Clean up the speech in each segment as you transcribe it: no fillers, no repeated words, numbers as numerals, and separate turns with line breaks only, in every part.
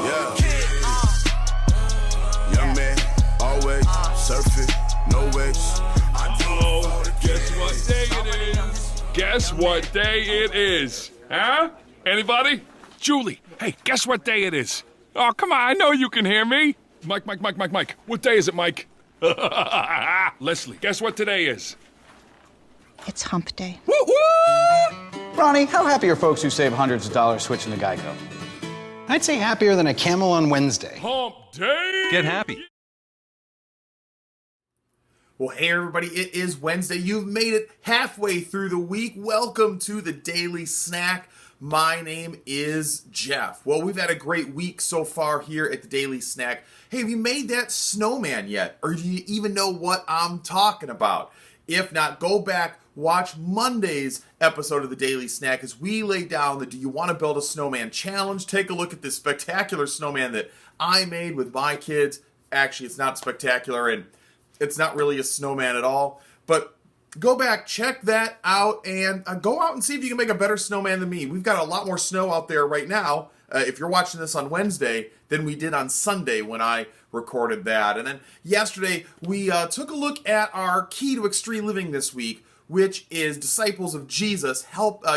Yeah. Young man, always surfing, no waves.
Oh, guess what day it is? Guess what day it is? Huh? Anybody? Julie, hey, guess what day it is? Oh, come on, I know you can hear me. Mike. What day is it, Mike? Leslie, guess what today is?
It's hump day.
Woo-woo!
Ronnie, how happy are folks who save hundreds of dollars switching to Geico? I'd say happier than a camel on Wednesday.
Hump day!
Get happy.
Well, hey everybody, it is Wednesday. You've made it halfway through the week. Welcome to the Daily Snack. My name is Jeff. Well, we've had a great week so far here at the Daily Snack. Hey, have you made that snowman yet? Or do you even know what I'm talking about? If not, go back, watch Monday's episode of the Daily Snack as we lay down the Do You Want to Build a Snowman challenge. Take a look at this spectacular snowman that I made with my kids. Actually, it's not spectacular and it's not really a snowman at all. But go back, check that out, and go out and see if you can make a better snowman than me. We've got a lot more snow out there right now, if you're watching this on Wednesday, than we did on Sunday when I recorded that. And then yesterday, we took a look at our key to extreme living this week, which is disciples of Jesus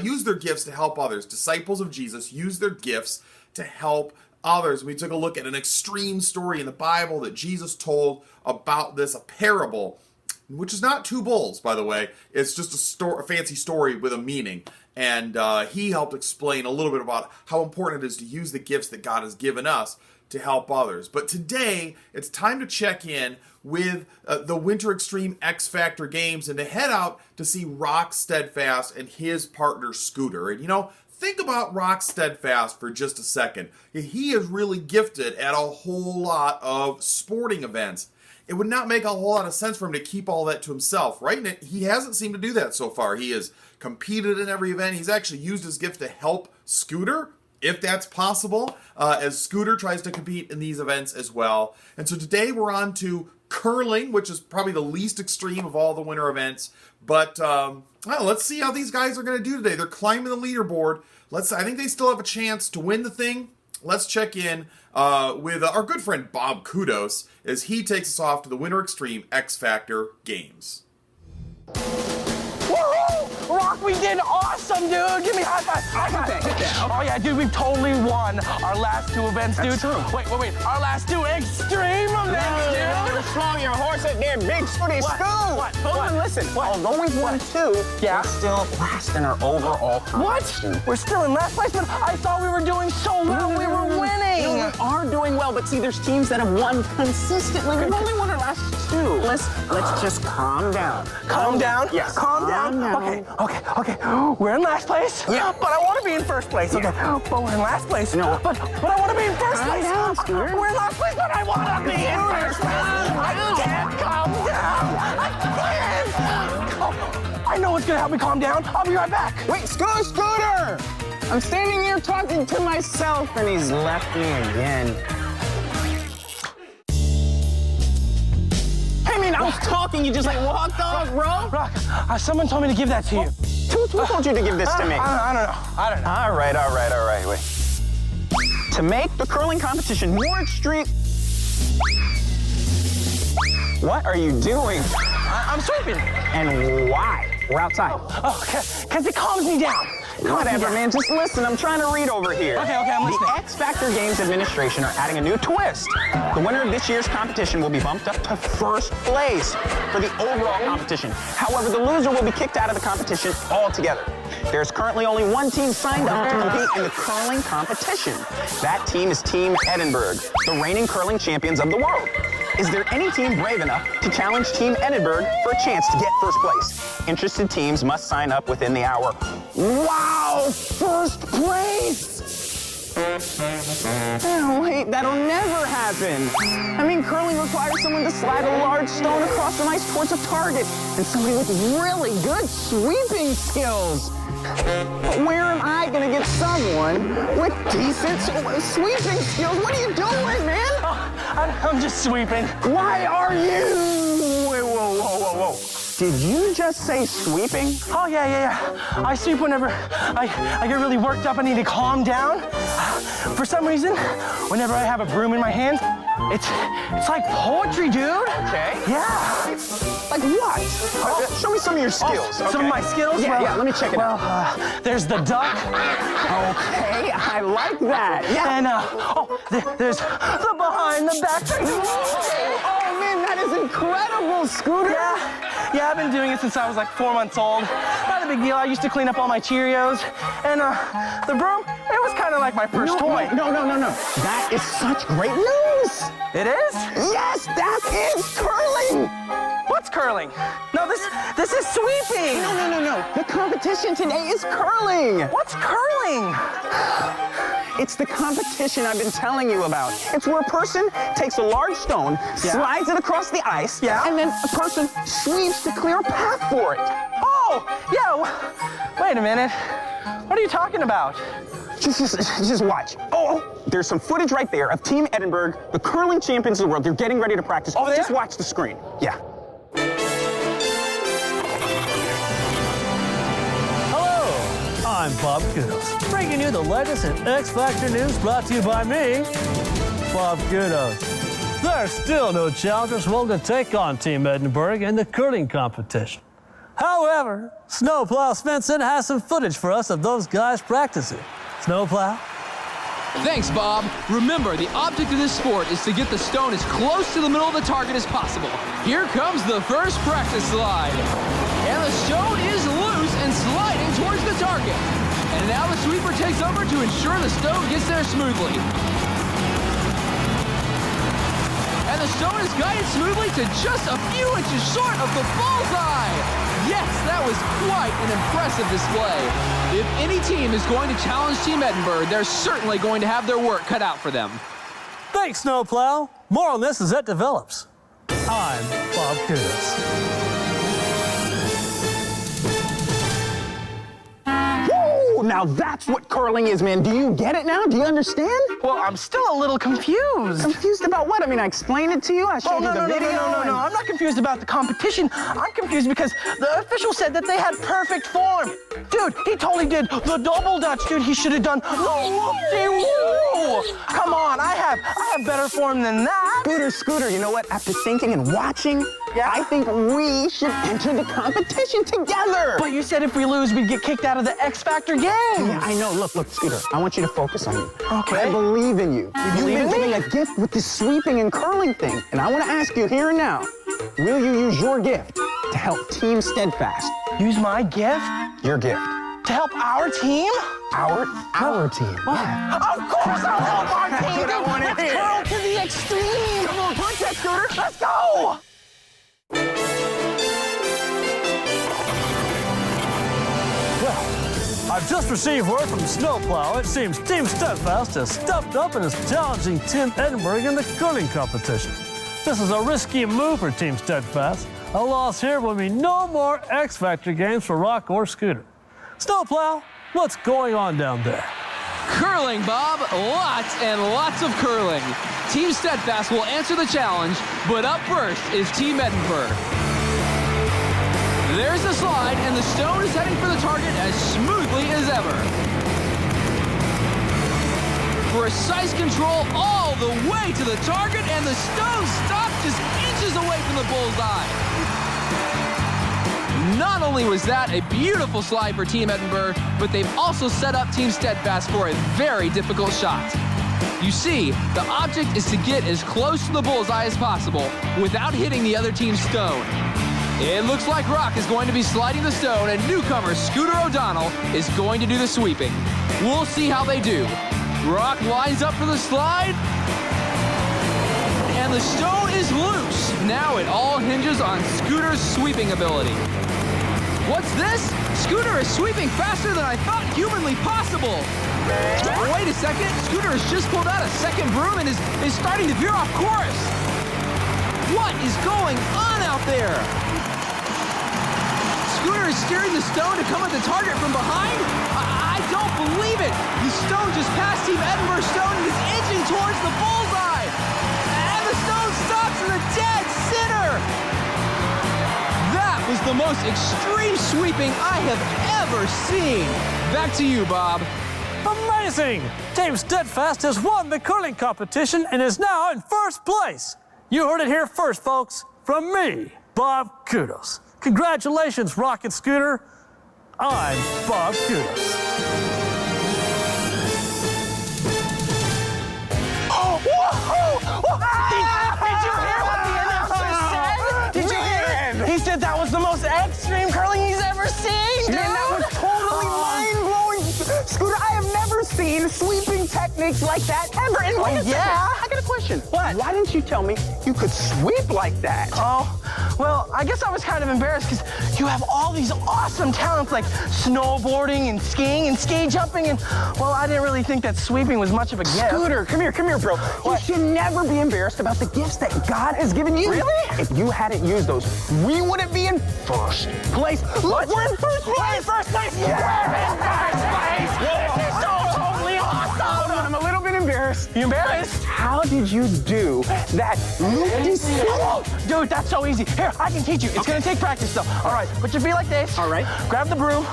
use their gifts to help others. Disciples of Jesus use their gifts to help others. We took a look at an extreme story in the Bible that Jesus told about this, a parable, which is not two bulls, by the way. It's just a fancy story with a meaning. And he helped explain a little bit about how important it is to use the gifts that God has given us to help others. But today, it's time to check in with the Winter Extreme X Factor games and to head out to see Rock Steadfast and his partner Scooter. And you know, think about Rock Steadfast for just a second. He is really gifted at a whole lot of sporting events. It would not make a whole lot of sense for him to keep all that to himself, right? And he hasn't seemed to do that so far. He has competed in every event. He's actually used his gift to help Scooter, if that's possible, as Scooter tries to compete in these events as well. And so today we're on to curling, which is probably the least extreme of all the winter events. But let's see how these guys are going to do today. They're climbing the leaderboard. I think they still have a chance to win the thing. Let's check in with our good friend Bob Kudos as he takes us off to the Winter Extreme X Factor games.
Woohoo! Rock, we did awesome, dude! Give me a high five! Hit that. Oh yeah, dude, we've totally won our last two events, dude.
That's true.
Wait. Our last two extreme events, dude!
Slow your horse at their big footy school.
What?
Hold on, listen. Although we've won two,
Yeah.
we're still last in our overall competition.
What? We're still in last place, but I thought we were doing so well. We were winning.
No, we are doing well, but see, there's teams that have won consistently. We've only won our last two. Let's just calm down.
Calm down?
Yes.
Calm down.
Calm down.
Okay. We're in last place.
Yeah.
But I want to be in first place. Okay. But we're in last place.
No.
But I want to be in first
Calm
place.
down, Scooter.
We're in last place, but I want to be in first place. I can't calm down. I can't. Oh, I know what's going to help me calm down. I'll be right back.
Wait, Scooter! I'm standing here talking to myself, and he's left me again. Hey, man, I was talking. You just, walked off, bro.
Rock, someone told me to give that to you.
Who told you to give this to me?
I don't know.
All right. Wait. To make the curling competition more extreme... What are you doing?
I'm sweeping.
And why? We're outside.
Oh, because it calms me down.
Whatever, man. Just listen. I'm trying to read over here.
Okay, I'm listening.
The X Factor Games Administration are adding a new twist. The winner of this year's competition will be bumped up to first place for the overall competition. However, the loser will be kicked out of the competition altogether. There's currently only one team signed up to compete in the curling competition. That team is Team Edinburgh, the reigning curling champions of the world. Is there any team brave enough to challenge Team Edinburgh for a chance to get first place? Interested teams must sign up within the hour. Wow! First place! Oh, wait, that'll never happen. I mean, curling requires someone to slide a large stone across the ice towards a target, and somebody with really good sweeping skills. But where am I gonna get someone with decent sweeping skills? What are you doing, man?
I'm just sweeping.
Why are you? Wait, whoa. Did you just say sweeping?
Oh, yeah. I sweep whenever I get really worked up. I need to calm down. For some reason, whenever I have a broom in my hand, it's like poetry, dude.
Okay.
Yeah.
Like what? Show me some of your skills.
Some of my skills?
Yeah, let me check it out.
There's the duck.
Okay, I like that. Yeah.
And, there's the behind the back.
Oh, man, that is incredible, Scooter.
Yeah, I've been doing it since I was like 4 months old. Not a big deal. I used to clean up all my Cheerios. And the broom, it was kind of like my first toy.
No. That is such great news.
It is?
Yes, that is curling.
What's curling? No, this is sweeping.
No. The competition today is curling.
What's curling?
It's the competition I've been telling you about. It's where a person takes a large stone, slides it across the ice, and then a person sweeps to clear a path for it.
Oh, yeah. Wait a minute. What are you talking about?
Just watch. Oh, there's some footage right there of Team Edinburgh, the curling champions of the world. They're getting ready to practice.
Over there?
Just watch the screen. Yeah.
Hello, I'm Bob Kudos, bringing you the latest in X Factor news brought to you by me, Bob Kudos. There's still no challengers willing to take on Team Edinburgh in the curling competition. However, Snowplow Svensson has some footage for us of those guys practicing. Snowplow?
Thanks, Bob. Remember, the object of this sport is to get the stone as close to the middle of the target as possible. Here comes the first practice slide. And the stone is loose and sliding towards the target. And now the sweeper takes over to ensure the stone gets there smoothly. And the stone is guided smoothly to just a few inches short of the bullseye. Yes, that was quite an impressive display. If any team is going to challenge Team Edinburgh, they're certainly going to have their work cut out for them.
Thanks, Snowplow. More on this as it develops. I'm Bob Kudos.
Now that's what curling is, man. Do you get it now? Do you understand?
Well, I'm still a little confused.
Confused about what? I mean, I explained it to you. I showed you the video.
No. I'm not confused about the competition. I'm confused because the official said that they had perfect form. Dude, he totally did the double dutch, dude. He should have done the whoop-de-woo. Come on, I have better form than that.
Scooter, you know what? After thinking and watching, I think we should enter the competition together.
But you said if we lose, we'd get kicked out of the X Factor game.
Yeah, I know. Look, Scooter, I want you to focus on me.
Okay.
I believe in you. You've
believe
been
in me?
given a gift with this sweeping and curling thing. And I want to ask you here and now, will you use your gift to help Team Steadfast?
Use my gift
Your gift.
to help our team?
Our team. Yeah.
Of course I'll help our team.
That's what I wanna
Let's
hear.
curl to the extreme.
Come on, punch that, Scooter.
Let's go.
I've just received word from Snowplow. It seems Team Steadfast has stepped up and is challenging Team Edinburgh in the curling competition. This is a risky move for Team Steadfast. A loss here will mean no more X Factor games for Rock or Scooter. Snowplow, what's going on down there?
Curling, Bob. Lots and lots of curling. Team Steadfast will answer the challenge, but up first is Team Edinburgh. There's the slide, and the stone is heading for the target as smoothly as ever. Precise control all the way to the target, and the stone stops just inches away from the bullseye. Not only was that a beautiful slide for Team Edinburgh, but they've also set up Team Steadfast for a very difficult shot. You see, the object is to get as close to the bullseye as possible without hitting the other team's stone. It looks like Rock is going to be sliding the stone, and newcomer Scooter O'Donnell is going to do the sweeping. We'll see how they do. Rock lines up for the slide, and the stone is loose. Now it all hinges on Scooter's sweeping ability. What's this? Scooter is sweeping faster than I thought humanly possible. Wait a second, Scooter has just pulled out a second broom and is starting to veer off course. What is going on out there? Scooter is steering the stone to come at the target from behind? I don't believe it! The stone just passed Team Edinburgh's stone and is inching towards the bullseye! And the stone stops in the dead center! That was the most extreme sweeping I have ever seen. Back to you, Bob.
Amazing! Team Steadfast has won the curling competition and is now in first place. You heard it here first, folks, from me, Bob Kudos. Congratulations, Rocket Scooter. I'm Bob Kudos.
Did you hear what the announcer said? Did you hear? He said that was the most extreme curling he's ever seen, dude.
Man, that was totally mind-blowing. Scooter, I have never seen sweeping techniques like that ever in my life.
yeah?
I got a question.
What?
Why didn't you tell me you could sweep like that?
Oh, well, I guess I was kind of embarrassed because you have all these awesome talents like snowboarding and skiing and ski jumping, and, well, I didn't really think that sweeping was much of a gift.
Scooter, come here, bro. You should never be embarrassed about the gifts that God has given you.
Really?
If you hadn't used those, we wouldn't be in first place. Look, we're in first place.
We're in first place.
Yeah.
We're in first place. This is so totally awesome.
Hold on, I'm a little bit embarrassed.
You embarrassed?
How did you do that?
Dude, that's so easy. Here, I can teach you. It's gonna take practice though. All right, put your feet like this.
All right.
Grab the broom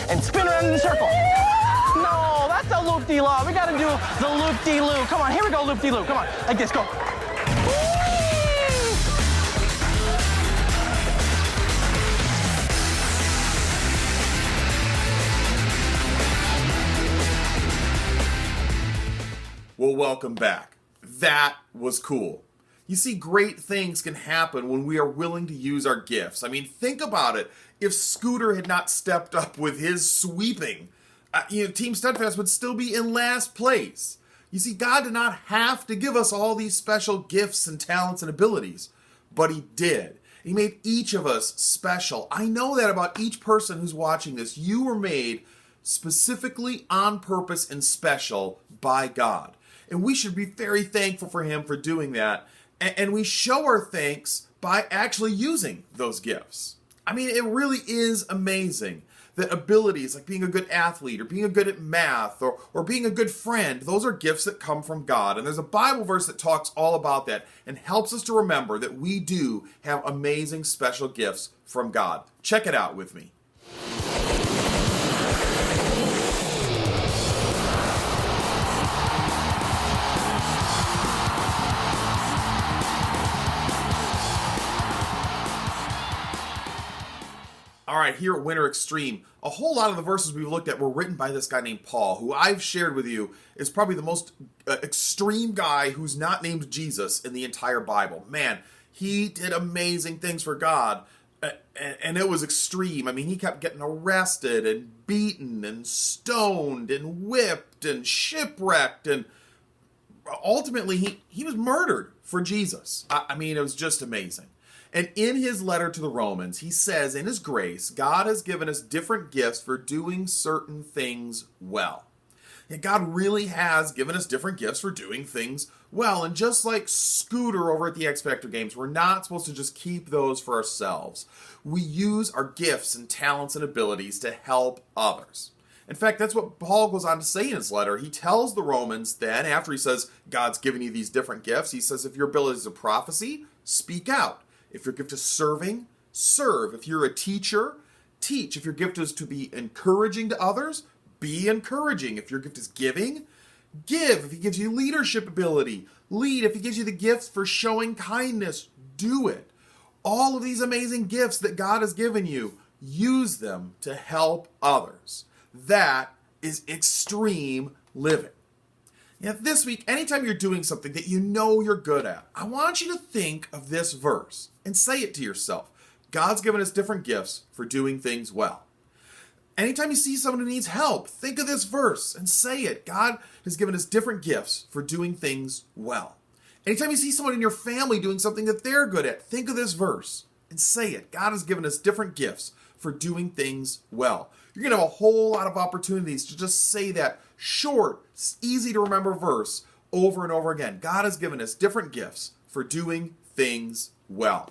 and spin around in a circle. No, that's a loop-de-loo. We gotta do the loop-de-loo. Come on, here we go, loop-de-loo. Come on, like this, go.
Well, welcome back. That was cool. You see, great things can happen when we are willing to use our gifts. I mean, think about it. If Scooter had not stepped up with his sweeping, Team Steadfast would still be in last place. You see, God did not have to give us all these special gifts and talents and abilities, but He did. He made each of us special. I know that about each person who's watching this. You were made specifically on purpose and special by God. And we should be very thankful for Him for doing that. And we show our thanks by actually using those gifts. I mean, it really is amazing that abilities like being a good athlete or being good at math or being a good friend, those are gifts that come from God. And there's a Bible verse that talks all about that and helps us to remember that we do have amazing special gifts from God. Check it out with me. All right, here at Winter Extreme, a whole lot of the verses we've looked at were written by this guy named Paul, who I've shared with you is probably the most extreme guy who's not named Jesus in the entire Bible. Man, he did amazing things for God, and it was extreme. I mean, he kept getting arrested and beaten and stoned and whipped and shipwrecked, and ultimately he was murdered for Jesus. I mean, it was just amazing. And in his letter to the Romans, he says, in his grace, God has given us different gifts for doing certain things well. And God really has given us different gifts for doing things well. And just like Scooter over at the X Factor Games, we're not supposed to just keep those for ourselves. We use our gifts and talents and abilities to help others. In fact, that's what Paul goes on to say in his letter. He tells the Romans then, after he says, God's given you these different gifts, he says, if your ability is a prophecy, speak out. If your gift is serving, serve. If you're a teacher, teach. If your gift is to be encouraging to others, be encouraging. If your gift is giving, give. If he gives you leadership ability, lead. If he gives you the gifts for showing kindness, do it. All of these amazing gifts that God has given you, use them to help others. That is extreme living. Now, this week, anytime you're doing something that you know you're good at, I want you to think of this verse and say it to yourself. God's given us different gifts for doing things well. Anytime you see someone who needs help, think of this verse and say it. God has given us different gifts for doing things well. Anytime you see someone in your family doing something that they're good at, think of this verse and say it. God has given us different gifts for doing things well. You're going to have a whole lot of opportunities to just say that short, easy to remember verse over and over again. God has given us different gifts for doing things well.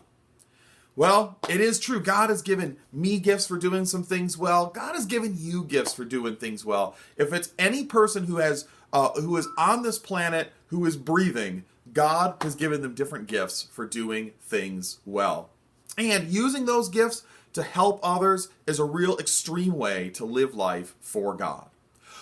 Well, it is true. God has given me gifts for doing some things well. God has given you gifts for doing things well. If it's any person who is on this planet who is breathing, God has given them different gifts for doing things well. And using those gifts to help others is a real extreme way to live life for God.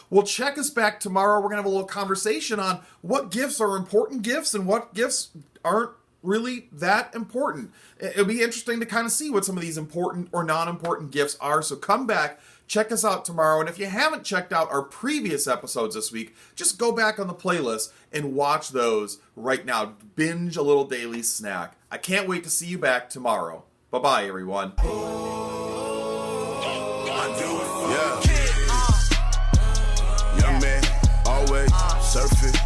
Well, check us back tomorrow. We're going to have a little conversation on what gifts are important gifts and what gifts aren't really that important. It'll be interesting to kind of see what some of these important or non-important gifts are. So come back, check us out tomorrow. And if you haven't checked out our previous episodes this week, just go back on the playlist and watch those right now. Binge a little daily snack. I can't wait to see you back tomorrow. Bye-bye, everyone.
Young man, always surfing,